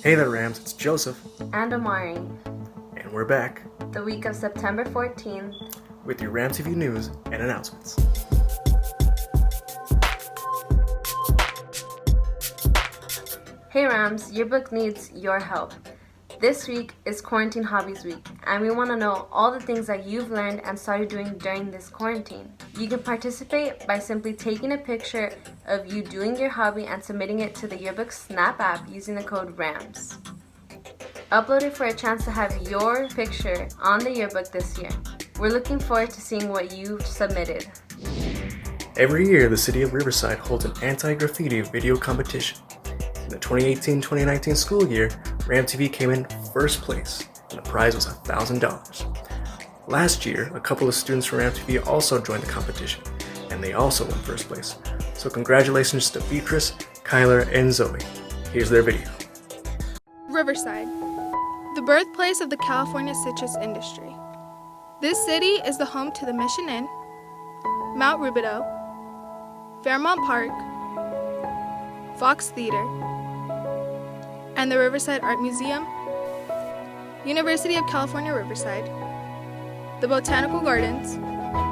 Hey there, Rams, it's Joseph. And Amari. And we're back. The week of September 14th. With your RamTV news and announcements. Hey Rams, your book needs your help. This week is Quarantine Hobbies Week, and we want to know all the things that you've learned and started doing during this quarantine. You can participate by simply taking a picture of you doing your hobby and submitting it to the Yearbook Snap app using the code RAMS. Upload it for a chance to have your picture on the yearbook this year. We're looking forward to seeing what you've submitted. Every year, the city of Riverside holds an anti-graffiti video competition. In the 2018-2019 school year, RamTV came in first place, and the prize was $1,000. Last year, a couple of students from RamTV also joined the competition, and they also won first place. So congratulations to Beatrice, Kyler, and Zoe. Here's their video. Riverside, the birthplace of the California citrus industry. This city is the home to the Mission Inn, Mount Rubidoux, Fairmont Park, Fox Theater, and the Riverside Art Museum, University of California, Riverside, the Botanical Gardens,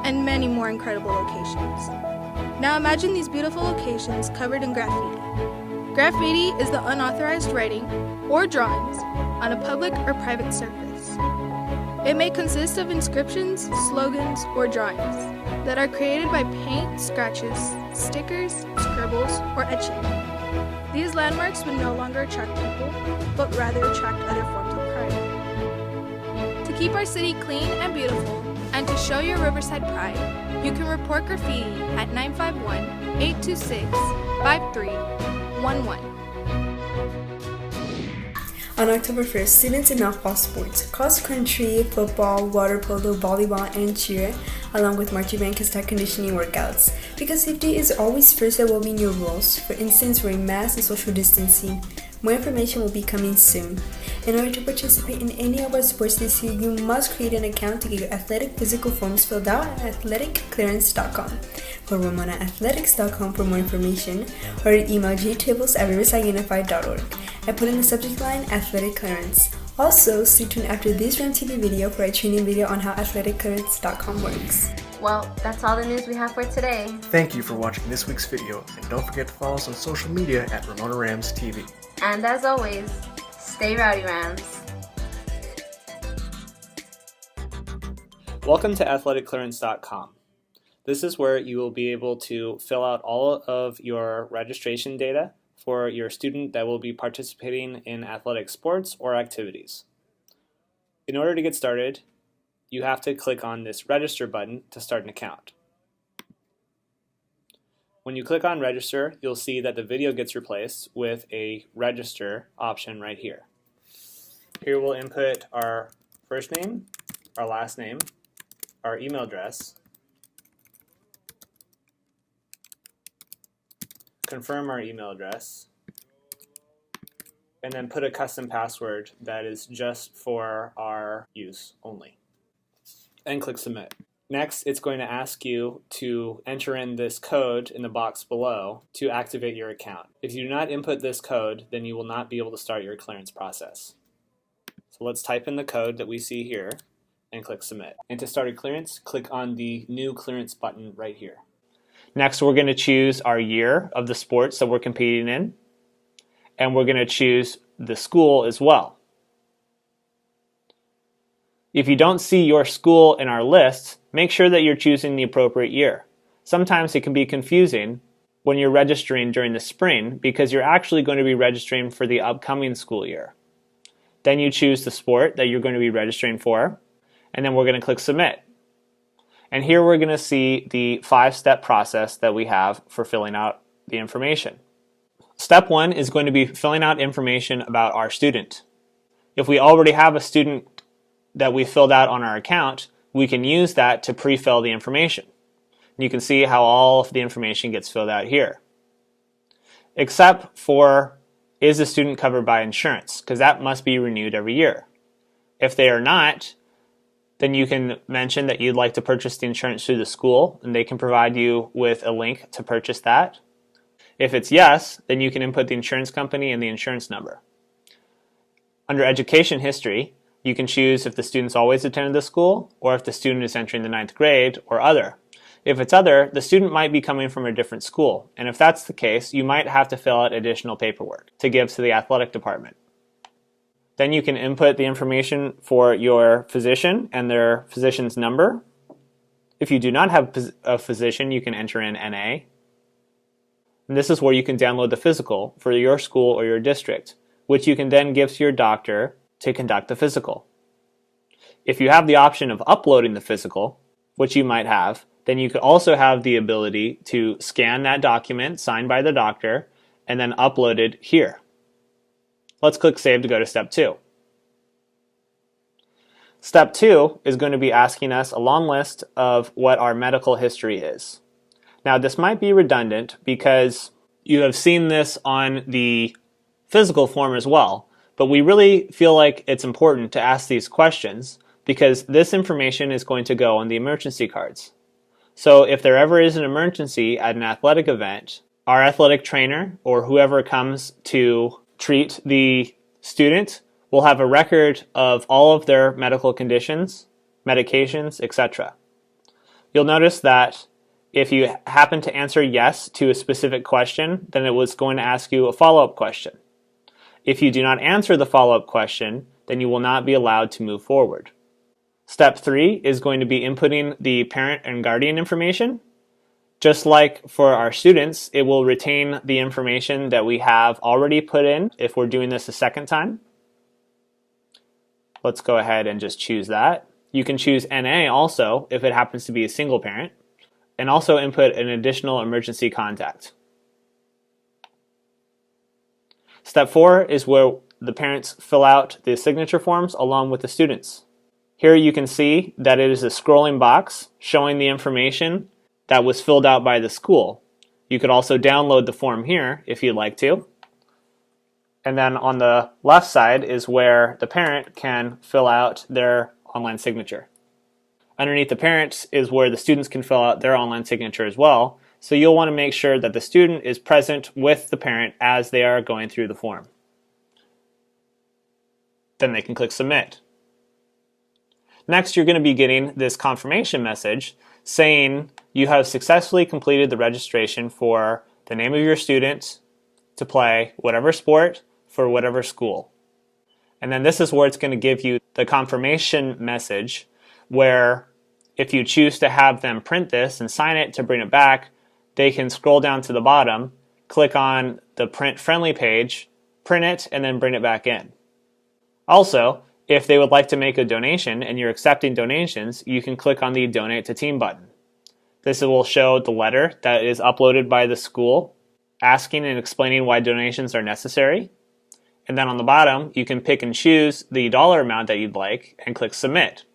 and many more incredible locations. Now imagine these beautiful locations covered in graffiti. Graffiti is the unauthorized writing or drawings on a public or private surface. It may consist of inscriptions, slogans, or drawings that are created by paint, scratches, stickers, scribbles, or etching. These landmarks would no longer attract people, but rather attract other forms of pride. To keep our city clean and beautiful, and to show your Riverside pride, you can report graffiti at 951-826-5311. On October 1st, students in mouthball sports, cross-country, football, water polo, volleyball, and cheer, along with marching band can start conditioning workouts. Because safety is always first, there will be new rules. For instance, wearing masks and social distancing. More information will be coming soon. In order to participate in any of our sports this year, you must create an account to get your athletic physical forms filled out at athleticclearance.com. Or RamonaAthletics.com for more information, or email jtables@riversideunified.org. I put in the subject line Athletic Clearance. Also, stay tuned after this RamTV video for a training video on how athleticclearance.com works. Well, that's all the news we have for today. Thank you for watching this week's video, and don't forget to follow us on social media at Ramona Rams TV. And as always, stay rowdy, Rams. Welcome to athleticclearance.com. This is where you will be able to fill out all of your registration data for your student that will be participating in athletic sports or activities. In order to get started, you have to click on this register button to start an account. When you click on register, you'll see that the video gets replaced with a register option right here. Here we'll input our first name, our last name, our email address, confirm our email address, and then put a custom password that is just for our use only. And click submit. Next, it's going to ask you to enter in this code in the box below to activate your account. If you do not input this code, then you will not be able to start your clearance process. So let's type in the code that we see here and click submit. And to start a clearance, click on the new clearance button right here. Next, we're going to choose our year of the sports that we're competing in, and we're going to choose the school as well. If you don't see your school in our list, make sure that you're choosing the appropriate year. Sometimes it can be confusing when you're registering during the spring because you're actually going to be registering for the upcoming school year. Then you choose the sport that you're going to be registering for, and then we're going to click submit. And here we're going to see the 5-step process that we have for filling out the information. Step 1 is going to be filling out information about our student. If we already have a student that we filled out on our account, we can use that to pre-fill the information. And you can see how all of the information gets filled out here. Except for, is the student covered by insurance? Because that must be renewed every year. If they are not, then you can mention that you'd like to purchase the insurance through the school, and they can provide you with a link to purchase that. If it's yes, then you can input the insurance company and the insurance number. Under education history, you can choose if the student's always attended the school or if the student is entering the 9th grade or other. If it's other, the student might be coming from a different school, and if that's the case, you might have to fill out additional paperwork to give to the athletic department. Then you can input the information for your physician and their physician's number. If you do not have a physician, you can enter in NA. And this is where you can download the physical for your school or your district, which you can then give to your doctor to conduct the physical. If you have the option of uploading the physical, which you might have, then you could also have the ability to scan that document signed by the doctor and then upload it here. Let's click Save to go to Step 2. Step 2 is going to be asking us a long list of what our medical history is. Now this might be redundant because you have seen this on the physical form as well, but we really feel like it's important to ask these questions because this information is going to go on the emergency cards. So if there ever is an emergency at an athletic event, our athletic trainer or whoever comes to treat the student will have a record of all of their medical conditions, medications, etc. You'll notice that if you happen to answer yes to a specific question, then it was going to ask you a follow-up question. If you do not answer the follow-up question, then you will not be allowed to move forward. Step 3 is going to be inputting the parent and guardian information. Just like for our students, it will retain the information that we have already put in if we're doing this a second time. Let's go ahead and just choose that. You can choose NA also if it happens to be a single parent, and also input an additional emergency contact. Step 4 is where the parents fill out the signature forms along with the students. Here you can see that it is a scrolling box showing the information that was filled out by the school. You could also download the form here if you'd like to. And then on the left side is where the parent can fill out their online signature. Underneath the parents is where the students can fill out their online signature as well. So you'll want to make sure that the student is present with the parent as they are going through the form. Then they can click Submit. Next, you're going to be getting this confirmation message saying you have successfully completed the registration for the name of your student to play whatever sport for whatever school. And then this is where it's going to give you the confirmation message where if you choose to have them print this and sign it to bring it back, they can scroll down to the bottom, click on the print friendly page, print it, and then bring it back in. Also, if they would like to make a donation and you're accepting donations, you can click on the Donate to Team button. This will show the letter that is uploaded by the school asking and explaining why donations are necessary. And then on the bottom, you can pick and choose the dollar amount that you'd like and click Submit.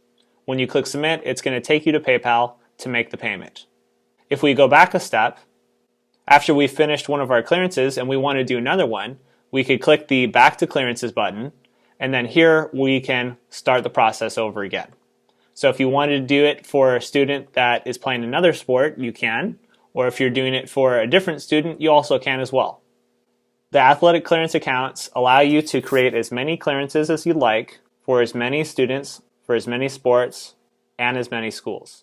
When you click Submit, it's going to take you to PayPal to make the payment. If we go back a step, after we've finished one of our clearances and we want to do another one, we could click the Back to Clearances button, and then here we can start the process over again. So if you wanted to do it for a student that is playing another sport, you can, or if you're doing it for a different student, you also can as well. The athletic clearance accounts allow you to create as many clearances as you'd like for as many students, for as many sports, and as many schools.